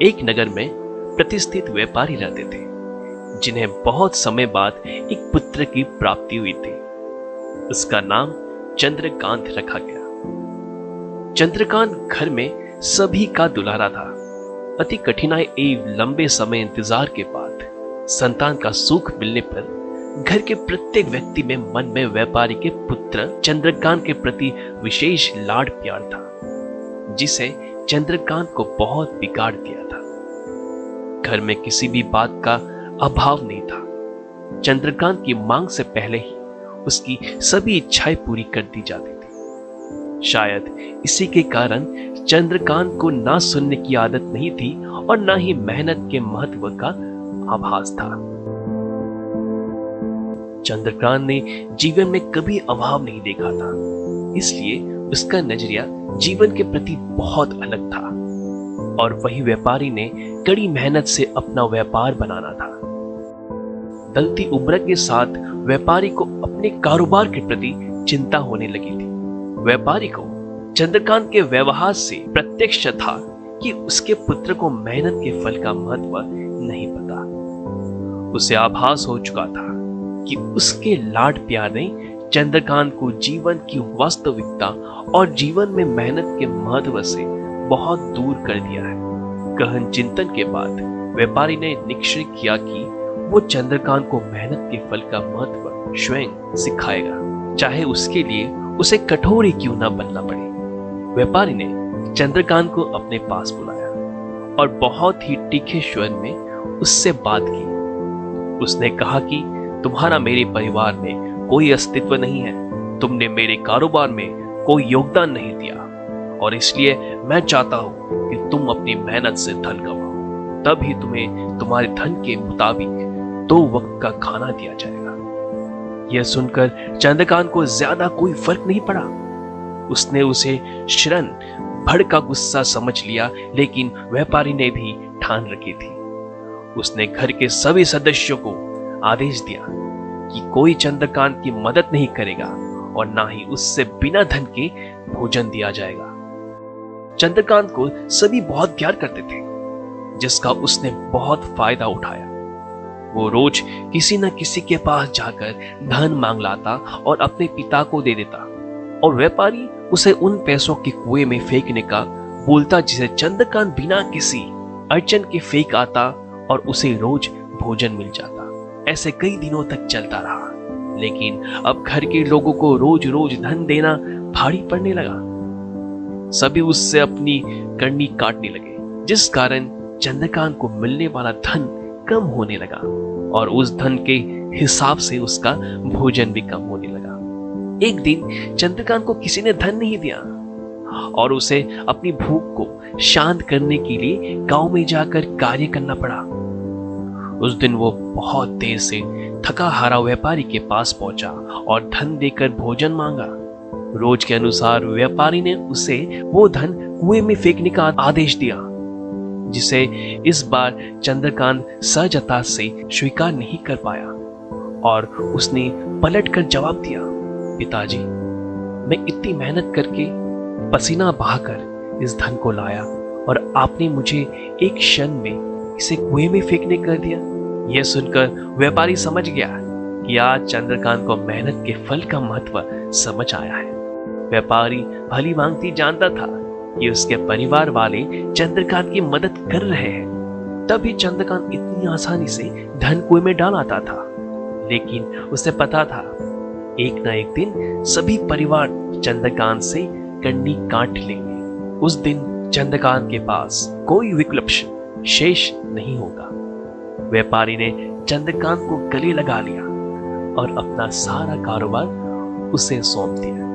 एक नगर में प्रतिष्ठित व्यापारी रहते थे, जिन्हें बहुत समय बाद एक पुत्र की प्राप्ति हुई थी। उसका नाम चंद्रकांत रखा गया। चंद्रकांत घर में सभी का दुलारा था। अति कठिनाई एवं लंबे समय इंतजार के बाद संतान का सुख मिलने पर घर के प्रत्येक व्यक्ति में मन में व्यापारी के पुत्र चंद्रकांत के प्रति विशेष लाड प्यार था, जिसे चंद्रकांत को बहुत बिगाड़ दिया था। घर में किसी भी बात का अभाव नहीं था। चंद्रकांत की मांग से पहले ही उसकी सभी इच्छाएं पूरी कर दी जाती थी। शायद इसी के कारण चंद्रकांत को ना सुनने की आदत नहीं थी और ना ही मेहनत के महत्व का आभास था। चंद्रकांत ने जीवन में कभी अभाव नहीं देखा था, इसलिए उसका नजरिया जीवन के प्रति बहुत अलग था। और वही व्यापारी ने कड़ी मेहनत से अपना व्यापार बनाना था। ढलती उम्र के साथ व्यापारी को अपने कारोबार के प्रति चिंता होने लगी थी। व्यापारी को चंद्रकांत के व्यवहार से प्रत्यक्ष था कि उसके पुत्र को मेहनत के फल का महत्व नहीं पता। उसे आभास हो चुका था कि उसके लाड प्यार ने चंद्रकांत को जीवन की वास्तविकता और जीवन में मेहनत के महत्व से बहुत दूर कर दिया है। गहन चिंतन के बाद व्यापारी ने निश्चय किया कि वो चंद्रकांत को मेहनत के फल का महत्व स्वयं सिखाएगा, चाहे उसके लिए उसे कठोर ही क्यों ना बनना पड़े। व्यापारी ने चंद्रकांत को अपने पास बुलाया और बहुत ही तीखे स्वर में उससे बात की। उसने कहा कि तुम्हारा मेरे परिवार में कोई अस्तित्व नहीं है, तुमने मेरे कारोबार में कोई योगदान नहीं दिया और इसलिए मैं चाहता हूं कि तुम अपनी मेहनत से धन कमाओ, तभी तुम्हें तुम्हारे धन के मुताबिक 2 वक्त का खाना दिया जाएगा। यह सुनकर चंद्रकांत को ज्यादा कोई फर्क नहीं पड़ा। उसने उसे क्षण भर का गुस्सा समझ लिया, लेकिन व्यापारी ने भी ठान रखी थी। उसने घर के सभी सदस्यों को आदेश दिया कि कोई चंद्रकांत की मदद नहीं करेगा और ना ही उससे बिना धन के भोजन दिया जाएगा। चंद्रकांत को सभी बहुत प्यार करते थे, जिसका उसने बहुत फायदा उठाया। वो रोज किसी न किसी के पास जाकर धन मांग लाता और अपने पिता को दे देता, और व्यापारी उसे उन पैसों के कुएं में फेंकने का बोलता, जिसे चंद्रकांत बिना किसी अड़चन के फेंक आता और उसे रोज भोजन मिल जाता। ऐसे कई दिनों तक चलता रहा, लेकिन अब घर के लोगों को रोज रोज धन देना भारी पड़ने लगा। सभी उससे अपनी करनी काटने लगे, जिस कारण चंद्रकांत को मिलने वाला धन कम होने लगा और उस धन के हिसाब से उसका भोजन भी कम होने लगा। एक दिन चंद्रकांत को किसी ने धन नहीं दिया और उसे अपनी भूख को शांत करने के लिए गांव में जाकर कार्य करना पड़ा। उस दिन वो बहुत देर से थका हारा व्यापारी के पास पहुंचा और धन देकर भोजन मांगा। रोज के अनुसार व्यापारी ने उसे वो धन कुएं में फेंकने का आदेश दिया, जिसे इस बार चंद्रकांत सहजता से स्वीकार नहीं कर पाया और उसने पलटकर जवाब दिया, पिताजी, मैं इतनी मेहनत करके पसीना बहाकर इस धन को लाया और आपने मुझे एक क्षण में इसे कुएं में फेंकने कर दिया। यह सुनकर व्यापारी समझ गया कि आज चंद्रकांत को मेहनत के फल का महत्व समझ आया है। व्यापारी भली भांति जानता था कि उसके परिवार वाले चंद्रकांत की मदद कर रहे हैं, तभी चंद्रकांत इतनी आसानी से धन कुएं में डाल आता था। लेकिन उसे पता था एक न एक दिन सभी परिवार चंद्रकांत से कन्नी काट लेंगे। उस दिन चंद्रकांत के पास कोई विकल्प शेष नहीं होगा। व्यापारी ने चंद्रकांत को गले लगा लिया और अपना सारा कारोबार उसे सौंप दिया।